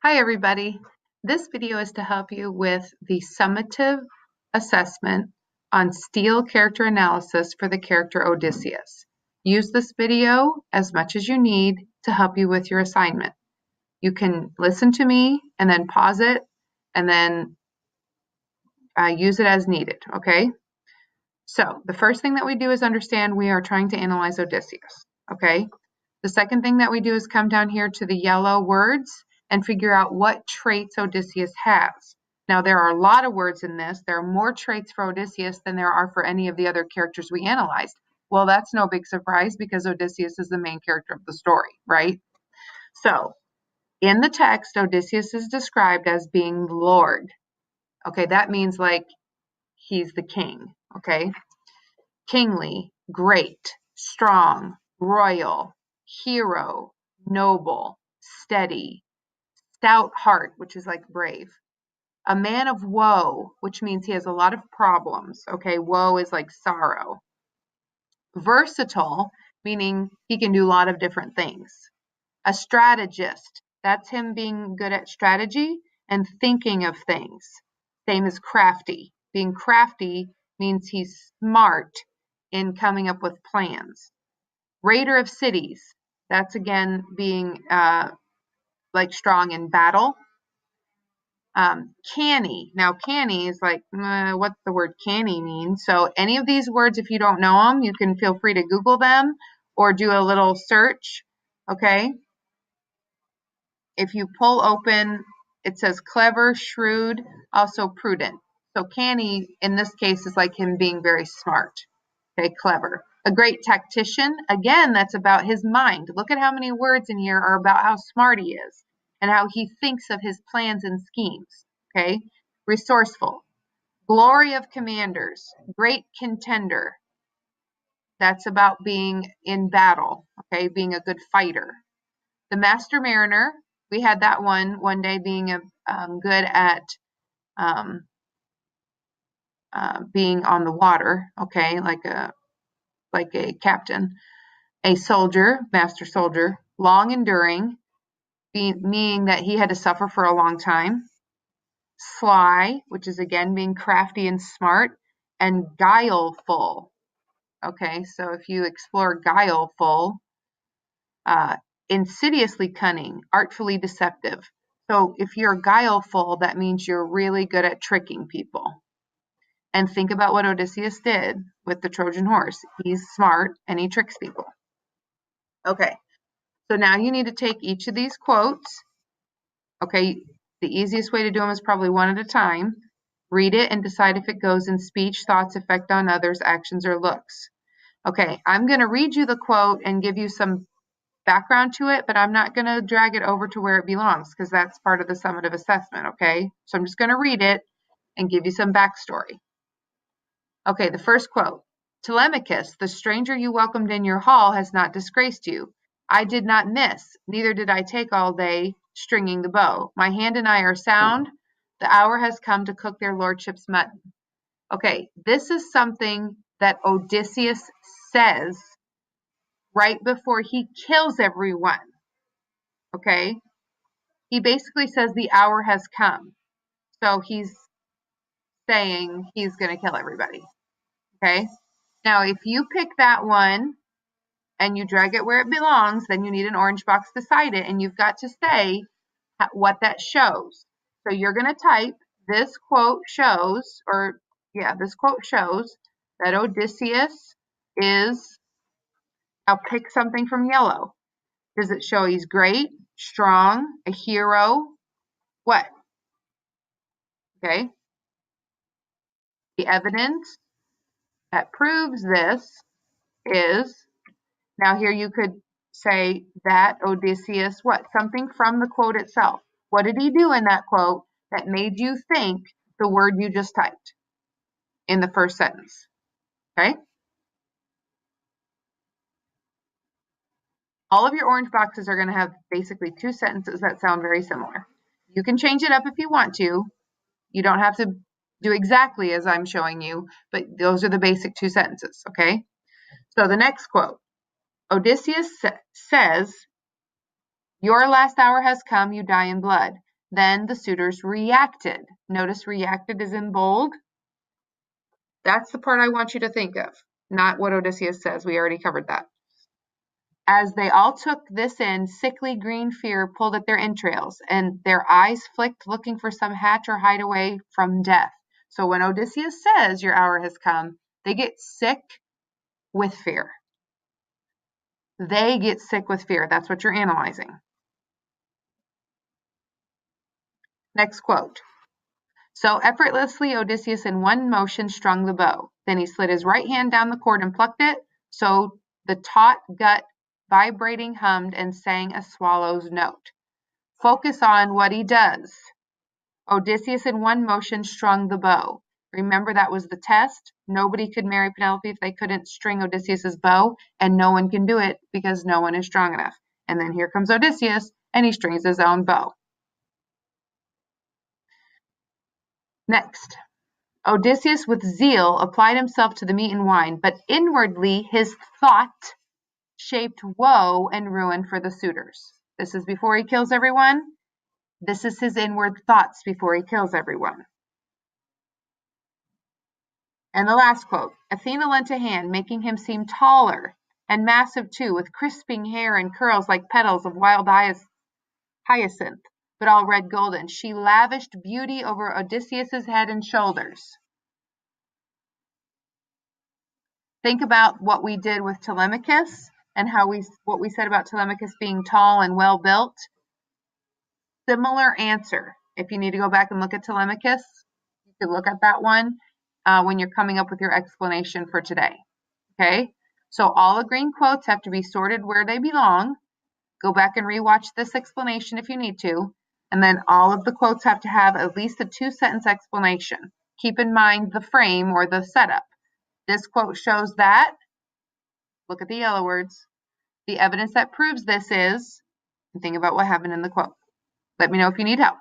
Hi everybody. This video is to help you with the summative assessment on Steele character analysis for the character Odysseus. Use this video as much as you need to help you with your assignment. You can listen to me and then pause it and then use it as needed, okay? So the first thing that we do is understand we are trying to analyze Odysseus, okay? The second thing that we do is come down here to the yellow words and figure out what traits Odysseus has. Now, there are a lot of words in this. There are more traits for Odysseus than there are for any of the other characters we analyzed. Well, that's no big surprise because Odysseus is the main character of the story, right? So, in the text, Odysseus is described as being Lord. Okay, that means like he's the king, okay? Kingly, great, strong, royal, hero, noble, steady, stout heart, which is like brave. A man of woe, which means he has a lot of problems. Okay, woe is like sorrow. Versatile, meaning he can do a lot of different things. A strategist, that's him being good at strategy and thinking of things. Same as crafty. Being crafty means he's smart in coming up with plans. Raider of cities, that's again being like strong in battle. Canny. Now, canny is like, what the word canny means. So any of these words, if you don't know them, you can feel free to Google them or do a little search, okay? If you pull open, it says clever, shrewd, also prudent. So canny, in this case, is like him being very smart, okay, clever. A great tactician, again, that's about his mind. Look at how many words in here are about how smart he is and how he thinks of his plans and schemes, okay? Resourceful. Glory of commanders, great contender. That's about being in battle, okay, being a good fighter. The master mariner, we had that one day being good at being on the water, okay, like a captain. A soldier, master soldier, long enduring, meaning that he had to suffer for a long time. Sly, which is again being crafty and smart, and guileful. Okay, so if you explore guileful, insidiously cunning, artfully deceptive. So if you're guileful, that means you're really good at tricking people. And think about what Odysseus did with the Trojan horse. He's smart and he tricks people. Okay, so now you need to take each of these quotes. Okay, the easiest way to do them is probably one at a time. Read it and decide if it goes in speech, thoughts, effect on others, actions, or looks. Okay, I'm going to read you the quote and give you some background to it, but I'm not going to drag it over to where it belongs because that's part of the summative assessment, okay? So I'm just going to read it and give you some backstory. Okay, the first quote. Telemachus, the stranger you welcomed in your hall has not disgraced you. I did not miss, neither did I take all day stringing the bow. My hand and I are sound. The hour has come to cook their lordship's mutton. Okay, this is something that Odysseus says right before he kills everyone. Okay, he basically says the hour has come. So he's saying he's going to kill everybody. Okay, now if you pick that one and you drag it where it belongs, then you need an orange box beside it, and you've got to say what that shows. So you're going to type, this quote shows, this quote shows that Odysseus is, I'll pick something from yellow. Does it show he's great, strong, a hero? What? Okay. The evidence that proves this is, now here you could say that Odysseus, what? Something from the quote itself. What did he do in that quote that made you think the word you just typed in the first sentence? Okay? All of your orange boxes are going to have basically two sentences that sound very similar. You can change it up if you want to. You don't have to do exactly as I'm showing you, but those are the basic two sentences, okay? So the next quote. Odysseus says, your last hour has come, you die in blood. Then the suitors reacted. Notice reacted is in bold. That's the part I want you to think of, not what Odysseus says. We already covered that. As they all took this in, sickly green fear pulled at their entrails, and their eyes flicked, looking for some hatch or hideaway from death. So when Odysseus says your hour has come, they get sick with fear. They get sick with fear. That's what you're analyzing. Next quote. So effortlessly Odysseus in one motion strung the bow. Then he slid his right hand down the cord and plucked it. So the taut gut vibrating hummed and sang a swallow's note. Focus on what he does. Odysseus in one motion strung the bow. Remember, that was the test. Nobody could marry Penelope if they couldn't string Odysseus's bow, and no one can do it because no one is strong enough. And then here comes Odysseus, and he strings his own bow. Next, Odysseus with zeal applied himself to the meat and wine, but inwardly his thought shaped woe and ruin for the suitors. This is before he kills everyone. This is his inward thoughts before he kills everyone. And the last quote, Athena lent a hand, making him seem taller and massive too, with crisping hair and curls like petals of wild hyacinth, but all red golden. She lavished beauty over Odysseus's head and shoulders. Think about what we did with Telemachus and what we said about Telemachus being tall and well built. Similar answer. If you need to go back and look at Telemachus, you could look at that one when you're coming up with your explanation for today. Okay, so all the green quotes have to be sorted where they belong. Go back and rewatch this explanation if you need to. And then all of the quotes have to have at least a 2-sentence explanation. Keep in mind the frame or the setup. This quote shows that, look at the yellow words, the evidence that proves this is, and think about what happened in the quote. Let me know if you need help.